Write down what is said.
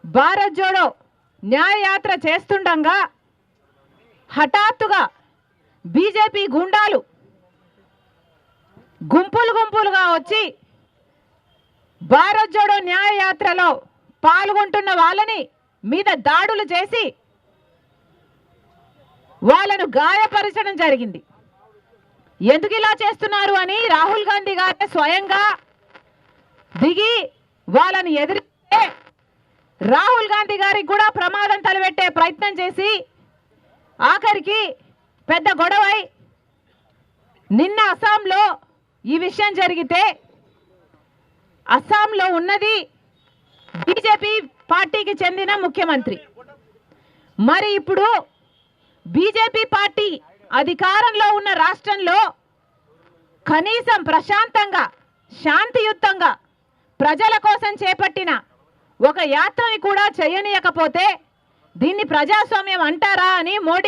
భారత్ జోడో న్యాయయాత్ర చేస్తుండగా హఠాత్తుగా బీజేపీ గుండాలు గుంపులుగా వచ్చి భారత్ జోడో న్యాయయాత్రలో పాల్గొంటున్న వాళ్ళని మీద దాడులు చేసి వాళ్ళను గాయపరచడం జరిగింది. ఎందుకు ఇలా చేస్తున్నారు అని రాహుల్ గాంధీ గారే స్వయంగా దిగి వాళ్ళని ఎదిరిస్తే రాహుల్ గాంధీ గారికి కూడా ప్రమాదం తలపెట్టే ప్రయత్నం చేసి ఆఖరికి పెద్ద గొడవై నిన్న అస్సాంలో ఈ విషయం జరిగితే అస్సాంలో ఉన్నది బీజేపీ పార్టీకి చెందిన ముఖ్యమంత్రి. మరి ఇప్పుడు బీజేపీ పార్టీ అధికారంలో ఉన్న రాష్ట్రంలో కనీసం ప్రశాంతంగా శాంతియుతంగా ప్రజల కోసం చేపట్టిన ఒక యాత్రని కూడా చేయనీయకపోతే దీన్ని ప్రజాస్వామ్యం అంటారా అని మోడీ